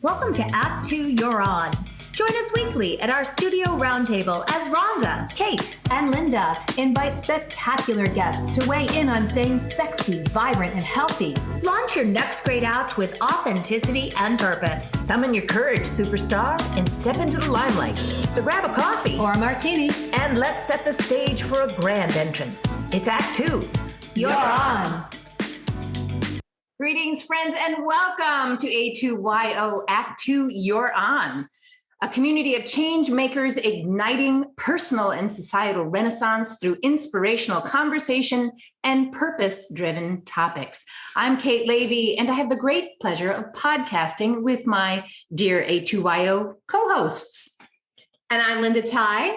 Welcome to Act 2 You're On. Join us weekly at our studio roundtable as Rhonda, Kate, and Linda invite spectacular guests to weigh in on staying sexy, vibrant, and healthy. Launch your next great act with authenticity and purpose. Summon your courage, superstar, and step into the limelight. So grab a coffee or a martini and let's set the stage for a grand entrance. It's Act 2. You're on. Greetings, friends, and welcome to A2YO Act 2 You're On, a community of change makers igniting personal and societal renaissance through inspirational conversation and purpose-driven topics. I'm Kate Levy, and I have the great pleasure of podcasting with my dear A2YO co-hosts. And I'm Linda Ty.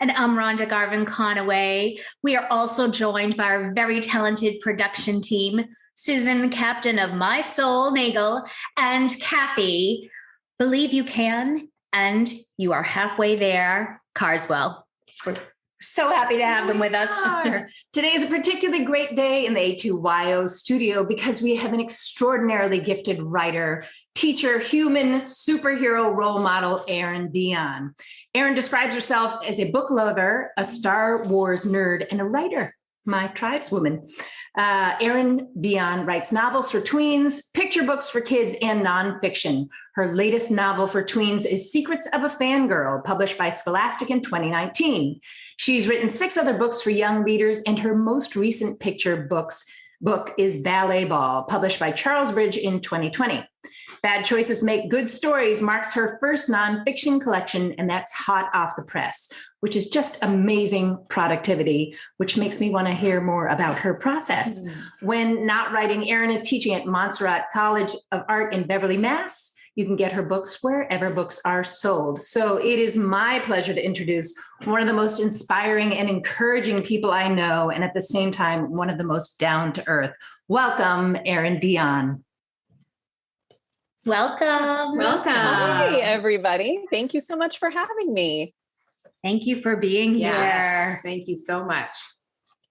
And I'm Rhonda Garvin-Conaway. We are also joined by our very talented production team, Susan, captain of My Soul Nagel, and Kathy, Believe You Can, and You Are Halfway There, Carswell. We're so happy to have them with us. Today is a particularly great day in the A2YO studio because we have an extraordinarily gifted writer, teacher, human superhero role model, Erin Dionne. Erin describes herself as a book lover, a Star Wars nerd, and a writer. My tribeswoman. Erin Dionne writes novels for tweens, picture books for kids, and nonfiction. Her latest novel for tweens is Secrets of a Fangirl, published by Scholastic in 2019. She's written 6 other books for young readers, and her most recent picture book is Balletball, published by Charles Bridge in 2020. Bad Choices Make Good Stories marks her first nonfiction collection, and that's hot off the press, which is just amazing productivity, which makes me want to hear more about her process. When not writing, Erin is teaching at Montserrat College of Art in Beverly, Mass. You can get her books wherever books are sold. So it is my pleasure to introduce one of the most inspiring and encouraging people I know, and at the same time, one of the most down-to-earth. Welcome, Erin Dionne. Welcome. Hi, everybody. Thank you so much for having me. Thank you for being here. Thank you so much.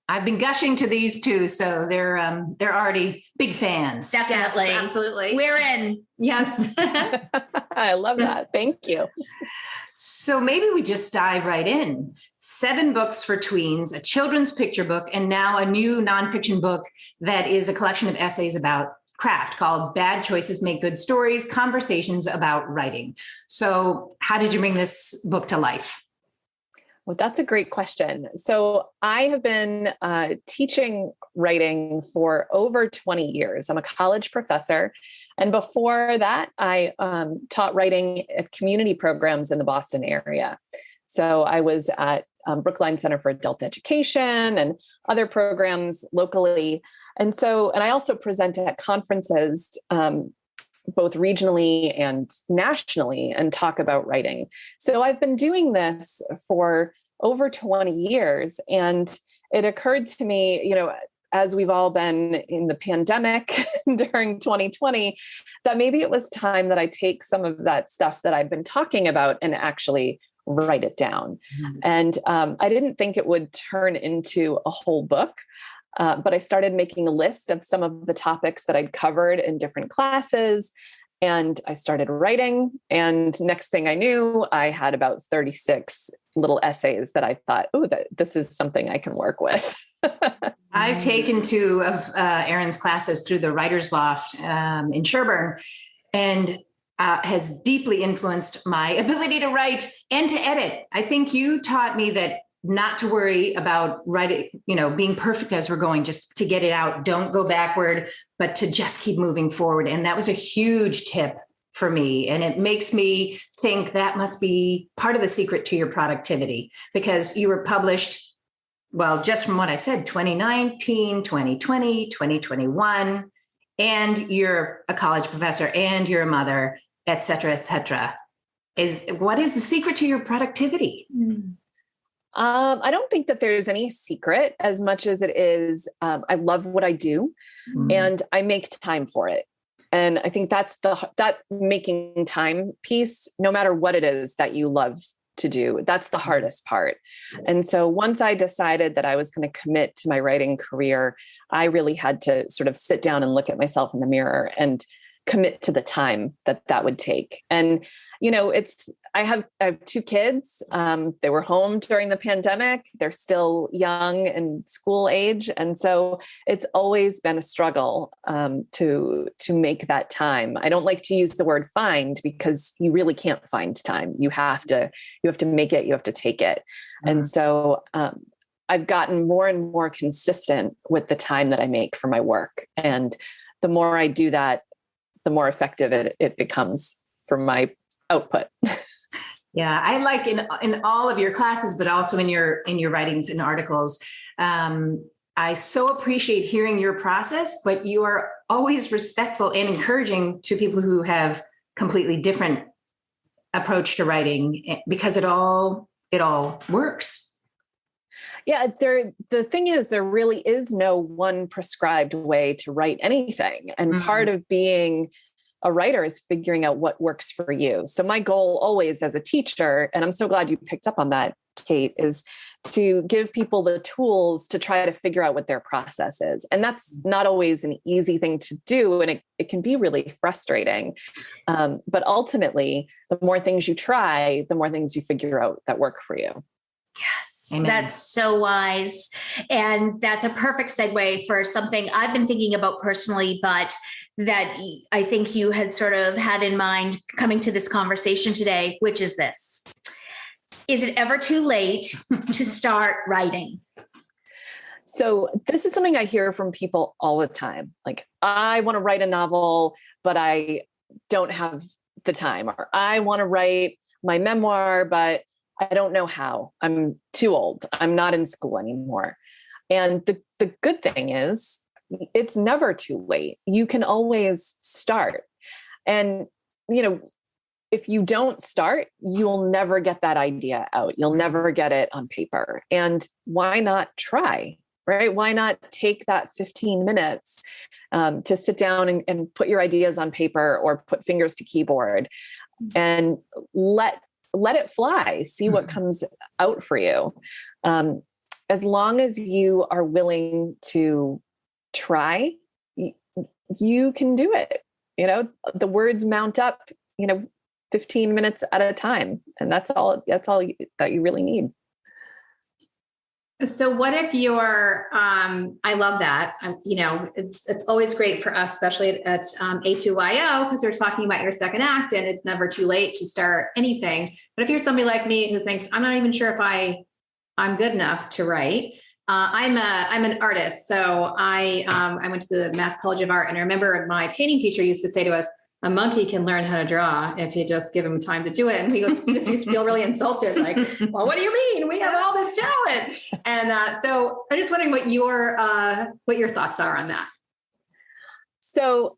I've been gushing to these two, so they're already big fans. Definitely. Yes, absolutely. We're in. Yes. I love that. Thank you. So maybe we just dive right in. 7 books for tweens, a children's picture book, and now a new nonfiction book that is a collection of essays about craft called Bad Choices Make Good Stories, Conversations About Writing. So how did you bring this book to life? Well, that's a great question. So I have been teaching writing for over 20 years. I'm a college professor. And before that, I taught writing at community programs in the Boston area. So I was at Brookline Center for Adult Education and other programs locally. And I also present at conferences, both regionally and nationally, and talk about writing. So I've been doing this for over 20 years. And it occurred to me, as we've all been in the pandemic during 2020, that maybe it was time that I take some of that stuff that I've been talking about and actually write it down. Mm-hmm. And I didn't think it would turn into a whole book. But I started making a list of some of the topics that I'd covered in different classes, and I started writing. And next thing I knew, I had about 36 little essays that I thought, this is something I can work with. I've taken 2 of Erin's classes through the Writer's Loft in Sherburne, and has deeply influenced my ability to write and to edit. I think you taught me that not to worry about writing, being perfect as we're going, just to get it out. Don't go backward, but to just keep moving forward. And that was a huge tip for me. And it makes me think that must be part of the secret to your productivity, because you were published, well, just from what I've said, 2019, 2020, 2021, and you're a college professor and you're a mother, et cetera, et cetera. What is the secret to your productivity? I don't think that there's any secret as much as it is. I love what I do, and I make time for it. And I think that's that making time piece, no matter what it is that you love to do, that's the hardest part. And so once I decided that I was going to commit to my writing career, I really had to sort of sit down and look at myself in the mirror and commit to the time that would take. And, I have 2 kids. They were home during the pandemic. They're still young and school age. And so it's always been a struggle to make that time. I don't like to use the word find, because you really can't find time. You have to make it, you have to take it. And so I've gotten more and more consistent with the time that I make for my work. And the more I do that, the more effective it becomes for my output. Yeah, I like in all of your classes, but also in your writings and articles. I so appreciate hearing your process, but you are always respectful and encouraging to people who have completely different approach to writing, because it all works. Yeah, the thing is, there really is no one prescribed way to write anything. And part of being a writer is figuring out what works for you. So my goal always as a teacher, and I'm so glad you picked up on that, Kate, is to give people the tools to try to figure out what their process is. And that's not always an easy thing to do. And it can be really frustrating. But ultimately, the more things you try, the more things you figure out that work for you. Yes, Amen. That's so wise. And that's a perfect segue for something I've been thinking about personally, but that I think you had sort of had in mind coming to this conversation today, which is this. Is it ever too late to start writing? So this is something I hear from people all the time. Like, I want to write a novel, but I don't have the time. Or I want to write my memoir, but I don't know how. I'm too old. I'm not in school anymore. And the good thing is, it's never too late. You can always start. And, if you don't start, you'll never get that idea out. You'll never get it on paper. And why not try, right? Why not take that 15 minutes to sit down and put your ideas on paper, or put fingers to keyboard and let it fly, see what comes out for you. As long as you are willing to try, you can do it. The words mount up, 15 minutes at a time. And that's all that you really need. So what if you're, I love that. It's always great for us, especially at A2YO, because we're talking about your second act, and it's never too late to start anything. But if you're somebody like me who thinks, I'm not even sure if I'm good enough to write. I'm an artist. So I went to the Mass College of Art, and I remember my painting teacher used to say to us, a monkey can learn how to draw if you just give him time to do it. And he used to feel really insulted, like, well, what do you mean? We have all this talent. And so I'm just wondering what your thoughts are on that. So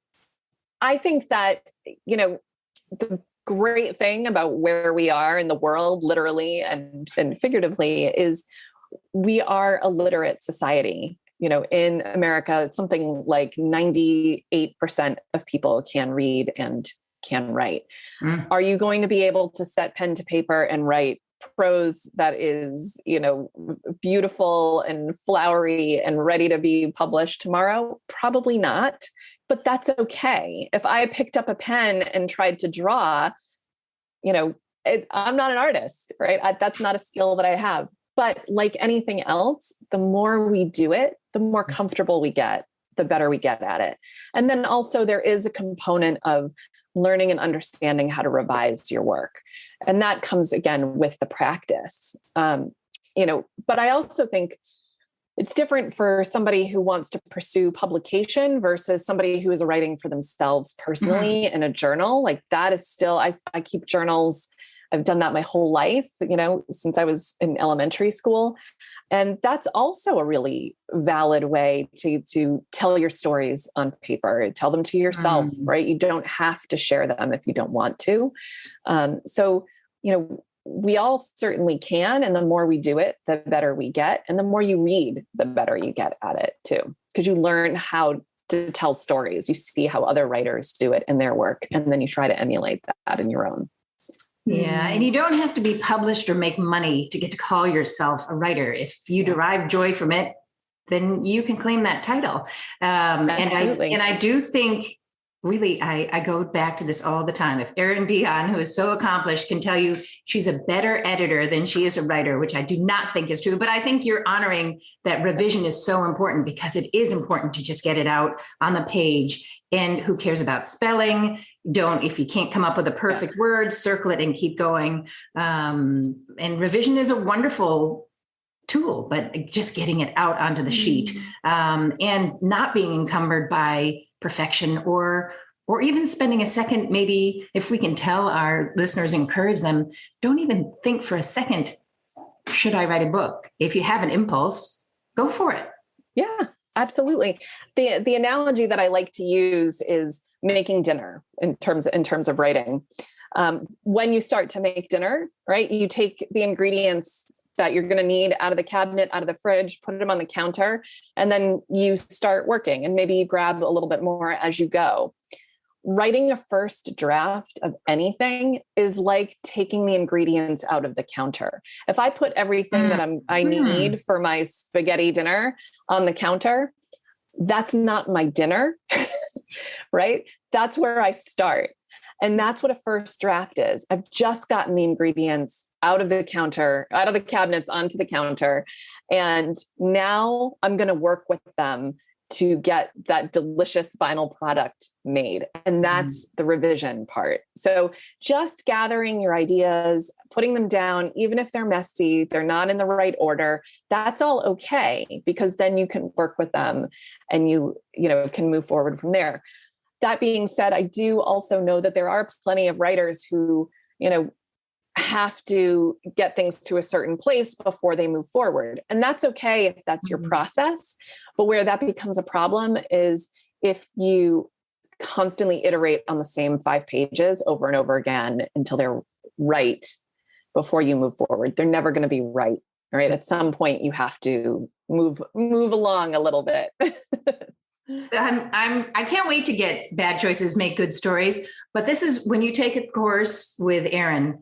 I think that, the great thing about where we are in the world, literally and figuratively, is we are a literate society. In America, it's something like 98% of people can read and can write. Are you going to be able to set pen to paper and write prose that is, beautiful and flowery and ready to be published tomorrow? Probably not, but that's okay. If I picked up a pen and tried to draw, I'm not an artist, right? That's not a skill that I have. But like anything else, the more we do it, the more comfortable we get, the better we get at it. And then also there is a component of learning and understanding how to revise your work. And that comes again with the practice. But I also think it's different for somebody who wants to pursue publication versus somebody who is writing for themselves personally in a journal. Like, that is still, I keep journals. I've done that my whole life, since I was in elementary school. And that's also a really valid way to tell your stories on paper, tell them to yourself, right? You don't have to share them if you don't want to. So, we all certainly can. And the more we do it, the better we get. And the more you read, the better you get at it too, because you learn how to tell stories. You see how other writers do it in their work, and then you try to emulate that in your own. Yeah. And you don't have to be published or make money to get to call yourself a writer. If you derive joy from it, then you can claim that title. Absolutely. And I do think really, I go back to this all the time. If Erin Dionne, who is so accomplished, can tell you she's a better editor than she is a writer, which I do not think is true, but I think you're honoring that revision is so important because it is important to just get it out on the page. And who cares about spelling? If you can't come up with a perfect word, circle it and keep going. And revision is a wonderful tool, but just getting it out onto the sheet and not being encumbered by perfection or even spending a second, maybe if we can tell our listeners, encourage them, don't even think for a second, should I write a book? If you have an impulse, go for it. Yeah, absolutely. The analogy that I like to use is making dinner in terms of writing. When you start to make dinner, right, you take the ingredients that you're going to need out of the cabinet, out of the fridge, put them on the counter, and then you start working, and maybe you grab a little bit more as you go. Writing a first draft of anything is like taking the ingredients out of the counter. If I put everything that I need for my spaghetti dinner on the counter, that's not my dinner, right? That's where I start. And that's what a first draft is. I've just gotten the ingredients out of the cabinets onto the counter. And now I'm going to work with them to get that delicious final product made. And that's the revision part. So just gathering your ideas, putting them down, even if they're messy, they're not in the right order, that's all okay, because then you can work with them and you can move forward from there. That being said, I do also know that there are plenty of writers who, have to get things to a certain place before they move forward. And that's okay if that's your process. But where that becomes a problem is if you constantly iterate on the same 5 pages over and over again until they're right before you move forward. They're never going to be right. Right. At some point you have to move along a little bit. So I can't wait to get Bad Choices Make Good Stories. But this is when you take a course with Erin,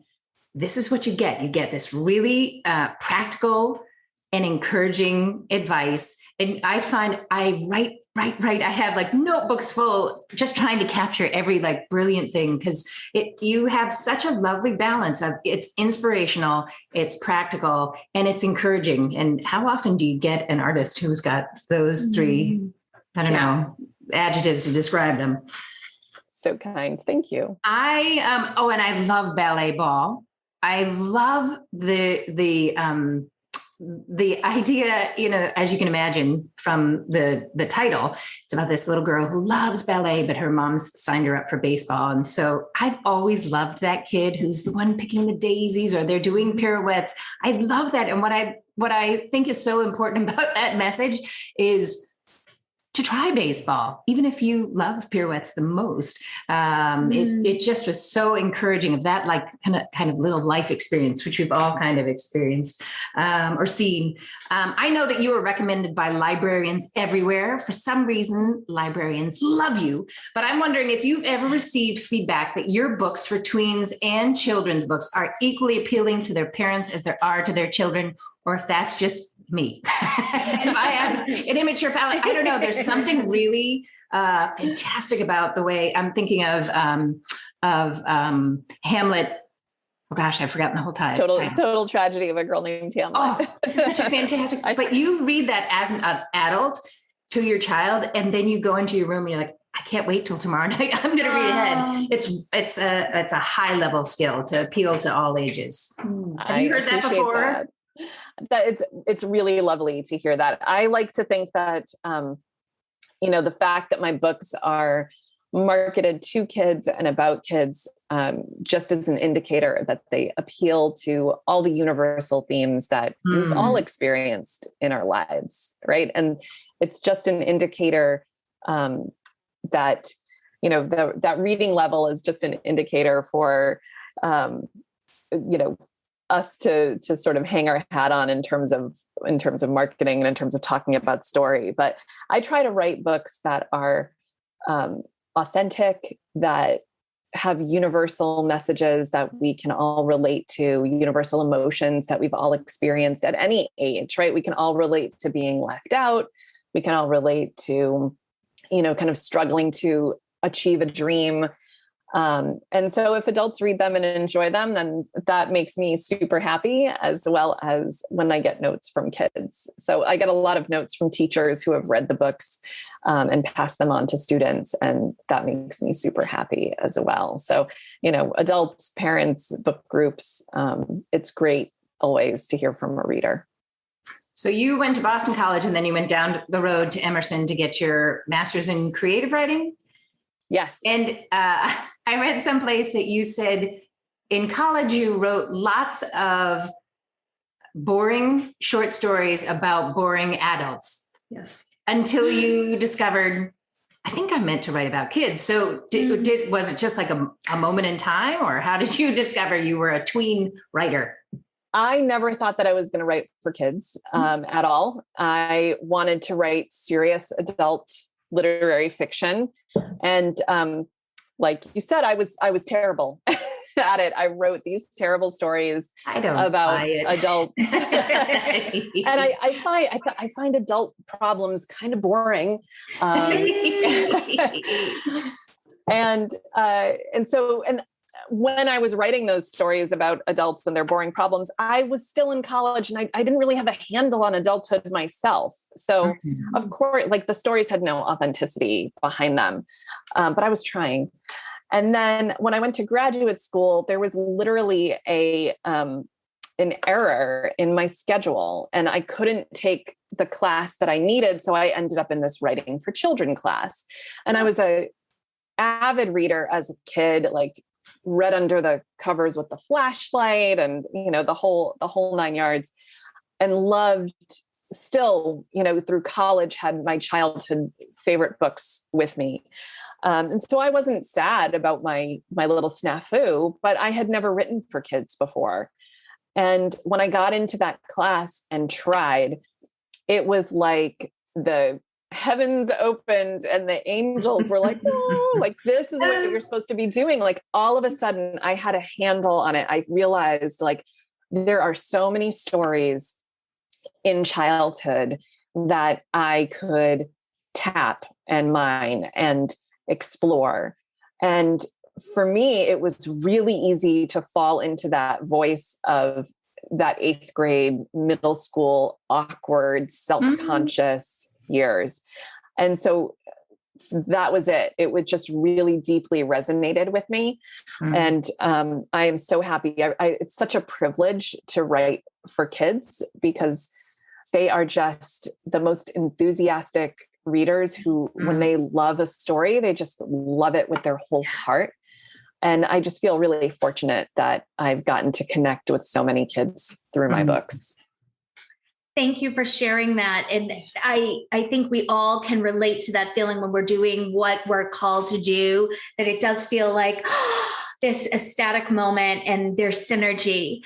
this is what you get. You get this really practical and encouraging advice. And I find I write. I have like notebooks full, just trying to capture every like brilliant thing, because you have such a lovely balance of it's inspirational, it's practical, and it's encouraging. And how often do you get an artist who's got those 3, I don't know, adjectives to describe them? So kind. Thank you. And I love Balletball. I love the idea, as you can imagine from the title, it's about this little girl who loves ballet, but her mom's signed her up for baseball. And so I've always loved that kid who's the one picking the daisies or they're doing pirouettes. I love that. And what I think is so important about that message is to try baseball, even if you love pirouettes the most. It just was so encouraging of that, like kind of little life experience, which we've all kind of experienced or seen. I know that you were recommended by librarians everywhere. For some reason, librarians love you, but I'm wondering if you've ever received feedback that your books for tweens and children's books are equally appealing to their parents as they are to their children, or if that's just me. If I have an immature family, I don't know. There's something really fantastic about the way I'm thinking of Hamlet. Oh gosh, I've forgotten the whole title. Total Tragedy of a Girl Named Hamlet. Oh, it's such a fantastic. But you read that as an adult to your child, and then you go into your room and you're like, I can't wait till tomorrow night. I'm going to read ahead. It's a high level skill to appeal to all ages. Have you heard that before? That it's really lovely to hear that. I like to think that, the fact that my books are marketed to kids and about kids, just as an indicator that they appeal to all the universal themes that we've all experienced in our lives. Right. And it's just an indicator, that, that reading level is just an indicator for, us to sort of hang our hat on in terms of marketing and in terms of talking about story. But I try to write books that are authentic, that have universal messages that we can all relate to, universal emotions that we've all experienced at any age, right? We can all relate to being left out. We can all relate to, kind of struggling to achieve a dream. And so if adults read them and enjoy them, then that makes me super happy, as well as when I get notes from kids. So I get a lot of notes from teachers who have read the books and pass them on to students. And that makes me super happy as well. So, adults, parents, book groups, it's great always to hear from a reader. So you went to Boston College and then you went down the road to Emerson to get your master's in creative writing? Yes. And I read someplace that you said in college you wrote lots of boring short stories about boring adults. Yes. Until you discovered, I think I'm meant to write about kids. So was it just like a moment in time, or how did you discover you were a tween writer? I never thought that I was going to write for kids at all. I wanted to write serious adult literary fiction. And like you said, I was terrible at it. I wrote these terrible stories about adult. And I find adult problems kind of boring. And when I was writing those stories about adults and their boring problems, I was still in college and I didn't really have a handle on adulthood myself. So of course, like the stories had no authenticity behind them, but I was trying. And then when I went to graduate school, there was literally an error in my schedule and I couldn't take the class that I needed. So I ended up in this writing for children class. And I was a avid reader as a kid, like read under the covers with the flashlight and, the whole 9 yards, and loved still, through college, had my childhood favorite books with me. And so I wasn't sad about my little snafu, but I had never written for kids before. And when I got into that class and tried, it was like the heavens opened and the angels were like, oh, like this is what you're supposed to be doing. Like all of a sudden I had a handle on it. I realized like there are so many stories in childhood that I could tap and mine and explore. And for me, it was really easy to fall into that voice of that 8th grade, middle school, awkward, self-conscious years. And so that was it. It was just really deeply resonated with me. And I am so happy. It's such a privilege to write for kids because they are just the most enthusiastic readers who, when they love a story, they just love it with their whole heart. And I just feel really fortunate that I've gotten to connect with so many kids through my books. Thank you for sharing that. And I think we all can relate to that feeling when we're doing what we're called to do, that it does feel like this ecstatic moment and there's synergy.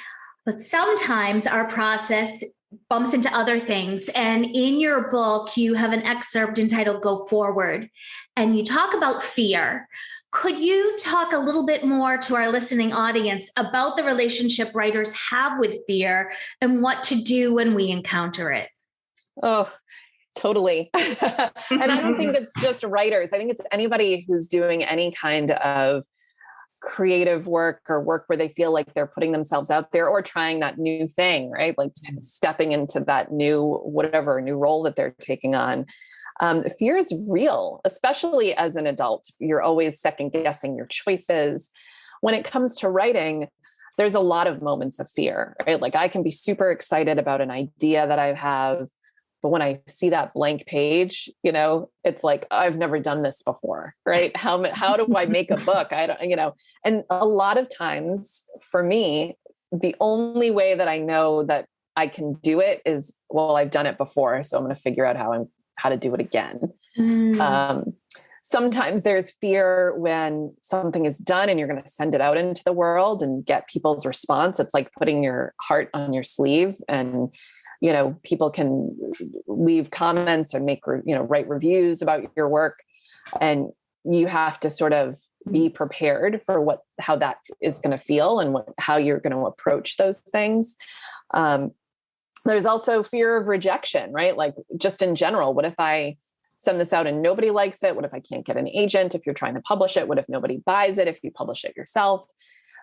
But sometimes our process bumps into other things. And in your book, you have an excerpt entitled Go Forward, and you talk about fear. Could you talk a little bit more to our listening audience about the relationship writers have with fear and what to do when we encounter it? Oh, totally. And I don't think it's just writers. I think it's anybody who's doing any kind of creative work or work where they feel like they're putting themselves out there or trying that new thing, right? Like stepping into that new role that they're taking on. Fear is real, especially as an adult. You're always second guessing your choices. When it comes to writing, there's a lot of moments of fear, right? Like I can be super excited about an idea that I have, but when I see that blank page, it's like, I've never done this before, right? How do I make a book? I don't, and a lot of times for me, the only way that I know that I can do it is, well, I've done it before. So I'm going to figure out how to do it again. Sometimes there's fear when something is done and you're going to send it out into the world and get people's response. It's like putting your heart on your sleeve and, people can leave comments and write reviews about your work. And you have to sort of be prepared for how that is going to feel and how you're going to approach those things. There's also fear of rejection, right? Like just in general, what if I send this out and nobody likes it? What if I can't get an agent if you're trying to publish it? What if nobody buys it if you publish it yourself?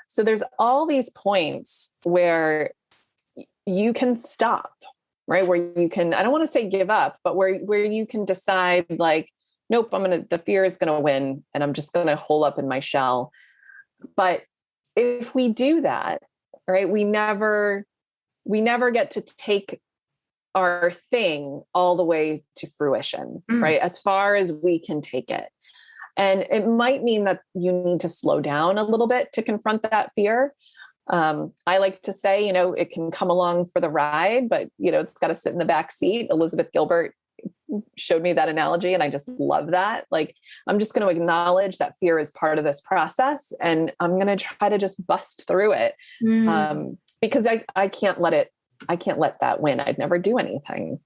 So there's all these points where you can stop, right? Where you can, I don't want to say give up, but where you can decide like, nope, the fear is going to win and I'm just going to hole up in my shell. But if we do that, right, we never get to take our thing all the way to fruition, right? As far as we can take it. And it might mean that you need to slow down a little bit to confront that fear. I like to say, it can come along for the ride, but, it's got to sit in the back seat. Elizabeth Gilbert showed me that analogy and I just love that. Like, I'm just going to acknowledge that fear is part of this process and I'm going to try to just bust through it. Because I can't let that win. I'd never do anything.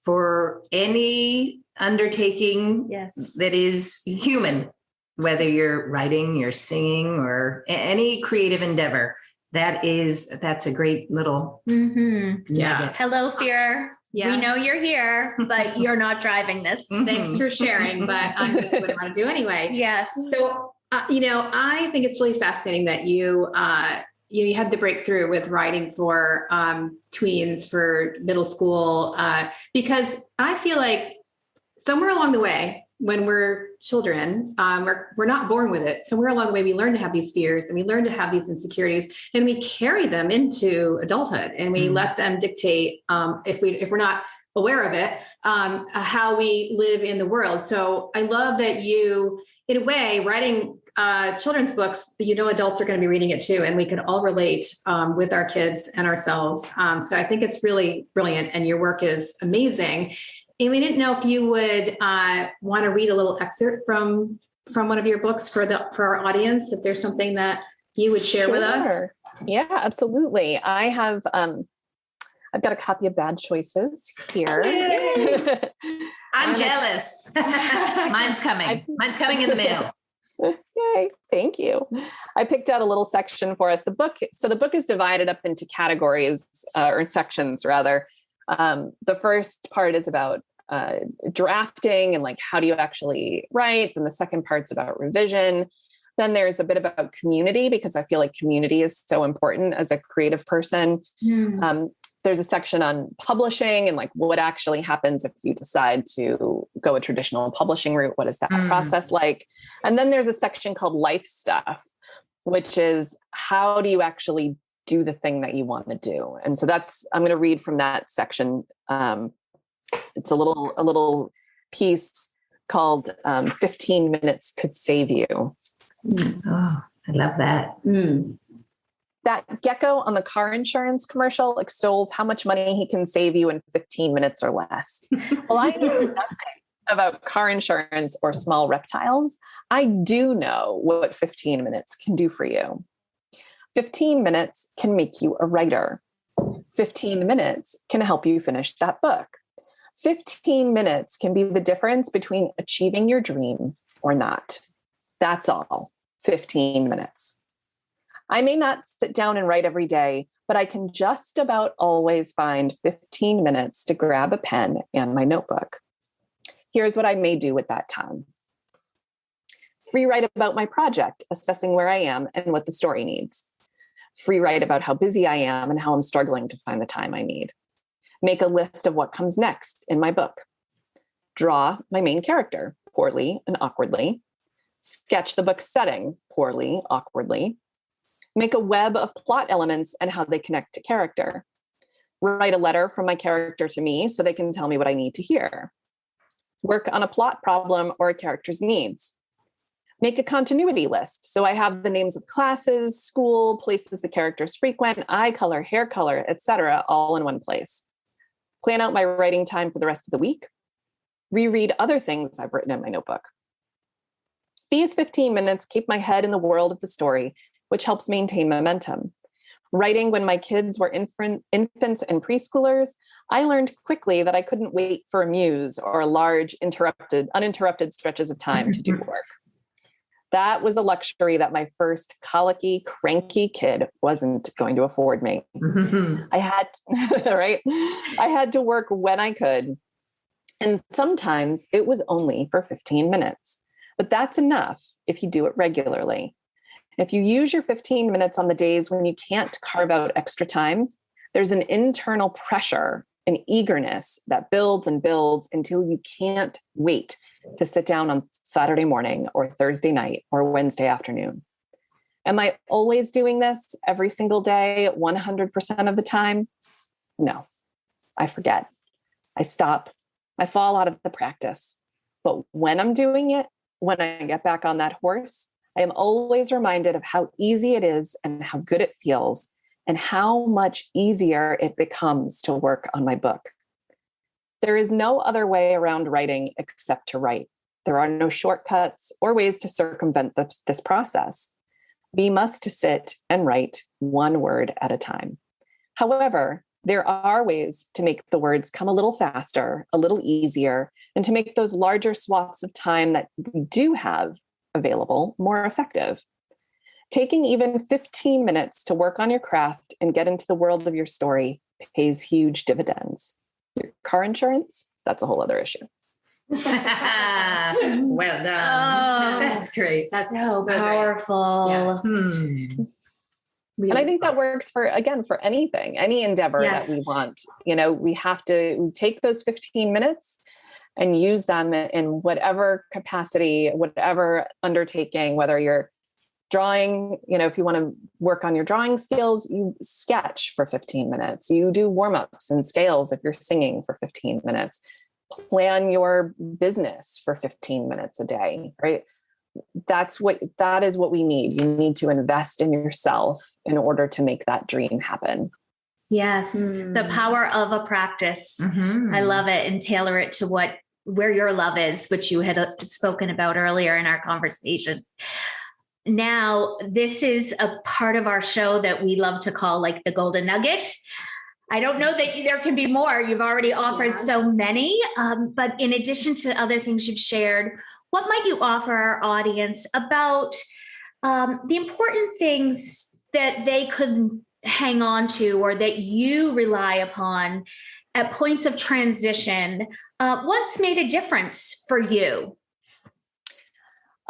For any undertaking that is human, whether you're writing, you're singing, or any creative endeavor, that's a great little nugget. Hello, fear. Yeah. We know you're here, but you're not driving this. Thanks for sharing, but I'm going to want to do anyway. Yes. So, I think it's really fascinating that you had the breakthrough with writing for tweens, for middle school, because I feel like somewhere along the way, when we're children, we're not born with it. Somewhere along the way, we learn to have these fears and we learn to have these insecurities, and we carry them into adulthood, and we let them dictate, if we're not aware of it, how we live in the world. So I love that you, in a way, writing children's books, but adults are going to be reading it too, and we can all relate with our kids and ourselves. So I think it's really brilliant, and your work is amazing. And we didn't know if you would want to read a little excerpt from one of your books for our audience, if there's something that you would share with us. Yeah, absolutely. I have, I've got a copy of Bad Choices here. I'm jealous. Mine's coming. Mine's coming in the mail. Yay. Thank you. I picked out a little section for us. The book is divided up into categories or sections rather. The first part is about drafting and like, how do you actually write? And the second part's about revision. Then there's a bit about community, because I feel like community is so important as a creative person. There's a section on publishing and like what actually happens if you decide to go a traditional publishing route. What is that process like? And then there's a section called life stuff, which is how do you actually do the thing that you want to do? And so I'm going to read from that section. It's a little piece called 15 Minutes Could Save You. Oh, I love that. That gecko on the car insurance commercial extols how much money he can save you in 15 minutes or less. Well, I know nothing about car insurance or small reptiles. I do know what 15 minutes can do for you. 15 minutes can make you a writer. 15 minutes can help you finish that book. 15 minutes can be the difference between achieving your dream or not. That's all. 15 minutes. I may not sit down and write every day, but I can just about always find 15 minutes to grab a pen and my notebook. Here's what I may do with that time. Free write about my project, assessing where I am and what the story needs. Free write about how busy I am and how I'm struggling to find the time I need. Make a list of what comes next in my book. Draw my main character, poorly and awkwardly. Sketch the book's setting, poorly, awkwardly. Make a web of plot elements and how they connect to character. Write a letter from my character to me so they can tell me what I need to hear. Work on a plot problem or a character's needs. Make a continuity list so I have the names of classes, school, places the characters frequent, eye color, hair color, etc., all in one place. Plan out my writing time for the rest of the week. Reread other things I've written in my notebook. These 15 minutes keep my head in the world of the story, which helps maintain momentum. Writing when my kids were infants and preschoolers, I learned quickly that I couldn't wait for a muse or a large, uninterrupted stretches of time to do work. That was a luxury that my first colicky, cranky kid wasn't going to afford me. I had, right? I had to work when I could. And sometimes it was only for 15 minutes, but that's enough if you do it regularly. If you use your 15 minutes on the days when you can't carve out extra time, there's an internal pressure and eagerness that builds and builds until you can't wait to sit down on Saturday morning or Thursday night or Wednesday afternoon. Am I always doing this every single day, 100% of the time? No, I forget. I stop. I fall out of the practice. But when I'm doing it, when I get back on that horse, I am always reminded of how easy it is and how good it feels and how much easier it becomes to work on my book. There is no other way around writing except to write. There are no shortcuts or ways to circumvent this process. We must sit and write one word at a time. However, there are ways to make the words come a little faster, a little easier, and to make those larger swaths of time that we do have available more effective. Taking even 15 minutes to work on your craft and get into the world of your story pays huge dividends. Your car insurance, that's a whole other issue. Well done. Oh, That's great. That's so great. powerful. Yes. And I think that works for anything, any endeavor that we Yes. want. We have to take those 15 minutes and use them in whatever capacity, whatever undertaking, whether you're drawing, if you want to work on your drawing skills, you sketch for 15 minutes. You do warm-ups and scales if you're singing for 15 minutes. Plan your business for 15 minutes a day, right? That is what we need. You need to invest in yourself in order to make that dream happen. Yes. The power of a practice. Mhm. I love it, and tailor it to where your love is, which you had spoken about earlier in our conversation. Now, this is a part of our show that we love to call like the golden nugget. I don't know that there can be more. You've already offered so many, but in addition to other things you've shared, what might you offer our audience about the important things that they could hang on to or that you rely upon at points of transition? What's made a difference for you?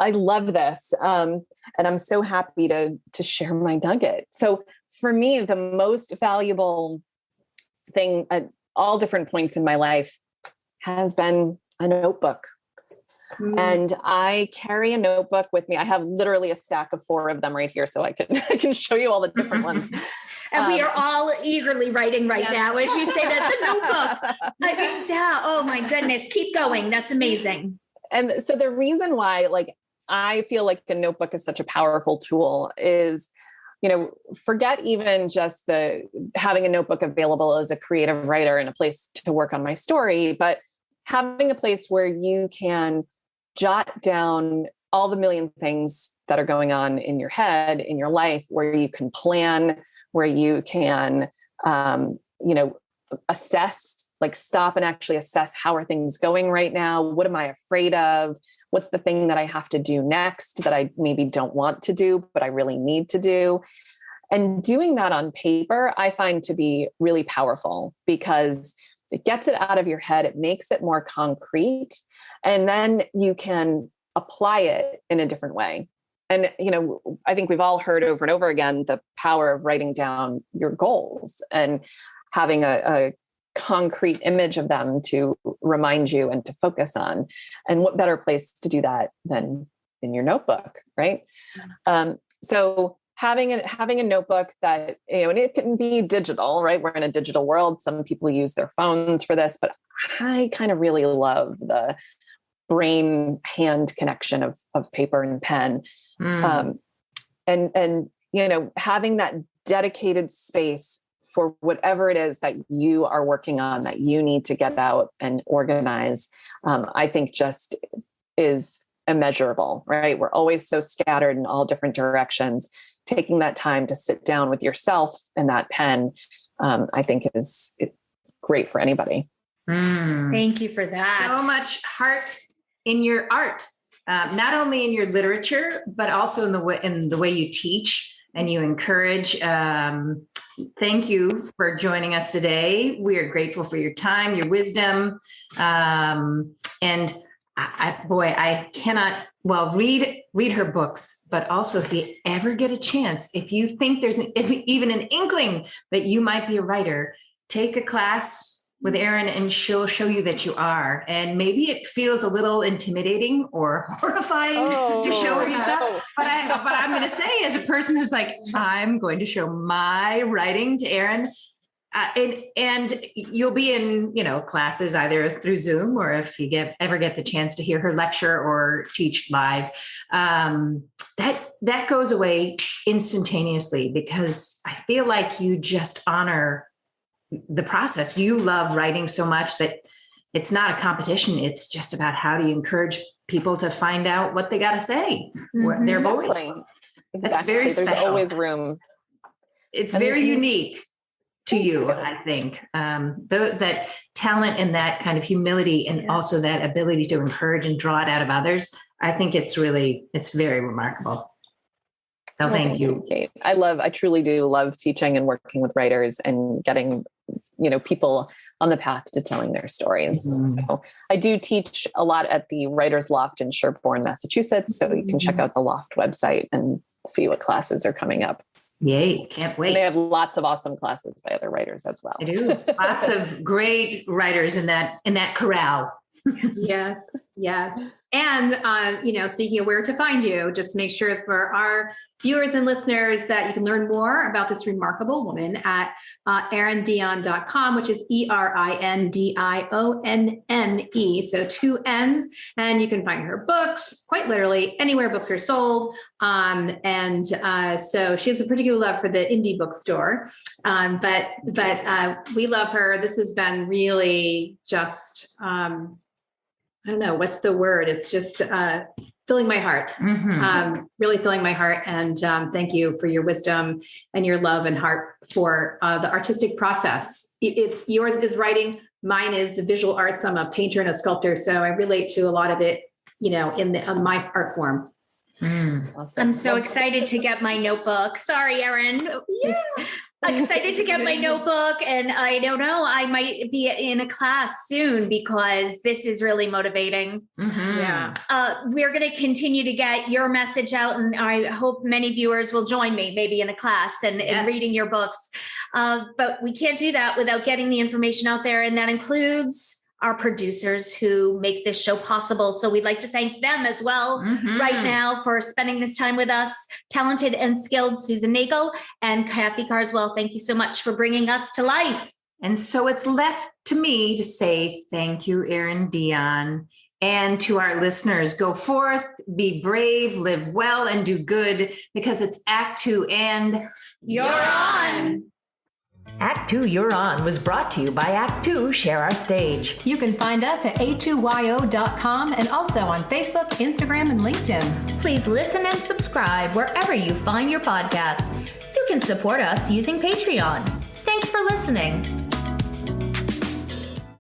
I love this. And I'm so happy to share my nugget. So for me, the most valuable thing at all different points in my life has been a notebook. And I carry a notebook with me. I have literally a stack of 4 of them right here, so I can show you all the different ones. And we are all eagerly writing right now as you say that, the notebook. I mean, yeah, oh my goodness, keep going. That's amazing. And so the reason why, I feel like a notebook is such a powerful tool is, forget even just having a notebook available as a creative writer and a place to work on my story, but having a place where you can jot down all the million things that are going on in your head, in your life, where you can plan, where you can, assess, stop and actually assess how are things going right now? What am I afraid of? What's the thing that I have to do next that I maybe don't want to do, but I really need to do? And doing that on paper, I find to be really powerful because it gets it out of your head. It makes it more concrete. And then you can apply it in a different way. And, I think we've all heard over and over again, the power of writing down your goals and having a concrete image of them to remind you and to focus on. And what better place to do that than in your notebook, right? So having a notebook that, and it can be digital, right? We're in a digital world. Some people use their phones for this, but I kind of really love the brain hand connection of paper and pen. And having that dedicated space for whatever it is that you are working on, that you need to get out and organize, I think just is immeasurable, right? We're always so scattered in all different directions. Taking that time to sit down with yourself and that pen, I think is great for anybody. Thank you for that. So much heart in your art, not only in your literature, but also in the way you teach and you encourage thank you for joining us today. We are grateful for your time, your wisdom. And I cannot, read her books, but also if you ever get a chance, if you think there's even an inkling that you might be a writer, take a class with Erin and she'll show you that you are. And maybe it feels a little intimidating or horrifying to show her your stuff. But I'm going to say, as a person who's like, I'm going to show my writing to Erin, and you'll be in, classes either through Zoom or if you ever get the chance to hear her lecture or teach live, that goes away instantaneously because I feel like you just honor the process. You love writing so much that it's not a competition. It's just about how do you encourage people to find out what they got to say, their voice. Exactly. That's very special. There's always room. It's very unique to you, I think. That talent and that kind of humility and also that ability to encourage and draw it out of others. I think it's very remarkable. So thank you. Kate. I truly do love teaching and working with writers and getting, people on the path to telling their stories. So I do teach a lot at the Writers Loft in Sherborne, Massachusetts. So you can check out the Loft website and see what classes are coming up. Yay, can't wait. And they have lots of awesome classes by other writers as well. I do. Lots of great writers in that corral. Yes. And, speaking of where to find you, just make sure for our viewers and listeners that you can learn more about this remarkable woman at erindionne.com, which is ERINDIONNE. So 2 N's, and you can find her books quite literally anywhere books are sold. So she has a particular love for the indie bookstore. But we love her. This has been really just, I don't know, what's the word? It's just filling my heart, really filling my heart. And thank you for your wisdom and your love and heart for the artistic process. It's yours is writing. Mine is the visual arts. I'm a painter and a sculptor. So I relate to a lot of it, in my art form. Awesome. I'm so excited to get my notebook. Sorry, Erin. Yeah. I'm excited to get my notebook, and I don't know, I might be in a class soon because this is really motivating. Yeah. We're going to continue to get your message out, and I hope many viewers will join me maybe in a class and reading your books. But we can't do that without getting the information out there, and that includes our producers who make this show possible. So we'd like to thank them as well right now for spending this time with us. Talented and skilled Susan Nagel and Kathy Carswell, thank you so much for bringing us to life. And so it's left to me to say thank you, Erin Dionne. And to our listeners, go forth, be brave, live well, and do good, because it's Act 2 and You're on. Act 2 You're On was brought to you by Act 2 Share Our Stage. You can find us at a2yo.com and also on Facebook, Instagram, and LinkedIn. Please listen and subscribe wherever you find your podcasts. You can support us using Patreon. Thanks for listening.